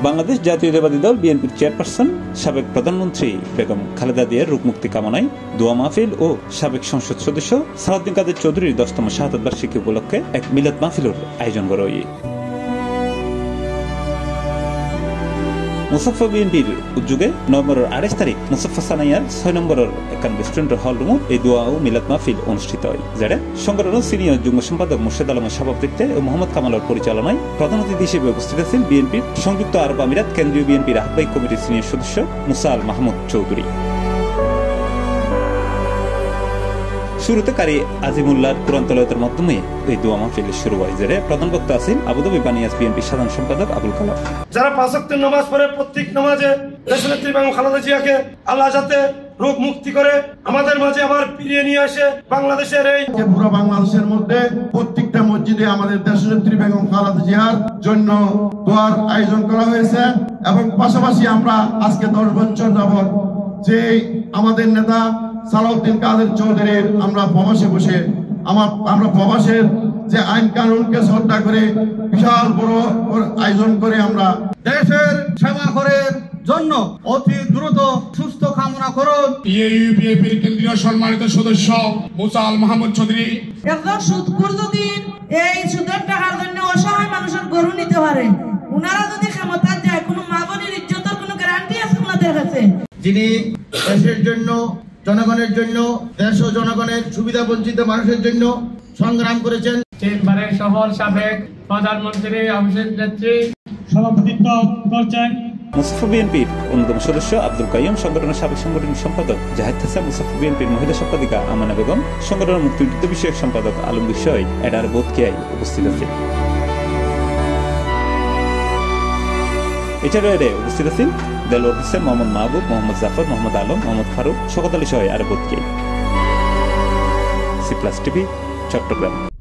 বাংলাদেশ জাতীয়তাবাদী দল বিএনপির চেয়ারপারসন সাবেক প্রধানমন্ত্রী বেগম খালেদা জিয়ার রোগমুক্তি কামনায় দোয়া মাহফিল ও সাবেক সংসদ সদস্য সালাউদ্দিন কাদের চৌধুরীর 10তম শাহাদাত বার্ষিকী উপলক্ষে এক মিলাদ মাহফিলের আয়োজন করা হয়। মুসাফা বিএনপির উদ্যোগে নভেম্বরের 28 তারিখ মুসাফা সানাইয়ার 6 নম্বরের একান রেস্টুরেন্টের হল রুমত এই দোয়া ও মিলাদ মাহফিল অনুষ্ঠিত হয়, যেটা সংগঠনের সিনিয়র যুগ্ম সম্পাদক মুর্শেদ আলমের সভাপতিত্বে ও মোহাম্মদ কামালের পরিচালনায় প্রধান অতিথি হিসেবে উপস্থিত আছেন বিএনপির সংযুক্ত আরব আমিরাত কেন্দ্রীয় বিএনপির আহ্বায়ক কমিটির সিনিয়র সদস্য মুসা আল মাহমুদ চৌধুরী। শুরুতে কারি আজিমুল্লাহর কোরআন তেলাওয়াতের মাধ্যমে এই দোয়া মাহফিল শুরু হয়, যেটা প্রধান বক্তা আছেন আবুধাবি বানিয়াস বিএনপি সাধারণ সম্পাদক আবুল কালাম। যারা 5 ওয়াক্তের নামাজ পড়ে প্রত্যেক নামাজে দেশনেত্রী বেগম খালেদা জিয়াকে আল্লাহ যাতে রোগ মুক্তি করে আমাদের মাঝে আবার ফিরিয়ে নিয়ে আসে। বাংলাদেশের এই পুরো বাংলাদেশের মধ্যে প্রত্যেকটা মসজিদে আমাদের দেশনেত্রী বেগম খালেদা জিয়ার জন্য দোয়ার আয়োজন করা হয়েছে এবং পাশাপাশি আমরা আজকে 10 বছর যাবত যে আমাদের নেতা সালাউদ্দিন কাদের চৌধুরীর আমরা প্রবাসে বসে আমরা প্রবাসের যে আইন কানুনকে শ্রদ্ধা করে বিশাল বড় আয়োজন করে আমরা দেশের সেবা করার জন্য অতি দ্রুত সুস্থ কামনা করুন। ইউপিএপির কেন্দ্রীয় সম্মানিত সদস্য মুসা আল মাহমুদ চৌধুরী। একজন সুদখোর যদি এই সুদের টাকার জন্য অসহায় মানুষের গরু নিতে পারে, ওনারা যদি ক্ষমতা যায়, কোনো মা বোনের ইজ্জতের কোনো গ্যারান্টি আছে ওনাদের কাছে? যিনি দেশের জন্য, জনগণের জন্য, দেশ ও জনগণের সুবিধা বঞ্চিত মানুষের জন্য সংগ্রাম করেছেন। তিনবারের সফল সাবেক প্রধানমন্ত্রী অভিষেক নেত্রী সভাপতিত্ব করছেন মুসাফা বিএনপির অন্যতম সদস্য আব্দুল কাইয়ুম, সংগঠনের সাবেক সাংগঠনিক সম্পাদক জাহিদ হাসান, মুসাফা বিএনপির মহিলা সম্পাদিকা আমানা বেগম, সংগঠনের মুক্তিযুদ্ধ বিষয়ক সম্পাদক আলমগীর শহীদ, এডার বোধকিয়ায় উপস্থিত আছেন। এছাড়াও এর উপস্থিত আছেন দেলোয়ার হোসেন, মোহাম্মদ মাহবুব, মোহাম্মদ জাফর, মোহাম্মদ আলম, মোহাম্মদ ফারুক, শওকত আলী সহ আরব বোধকিয়ায়। C plus TV, Chittagong.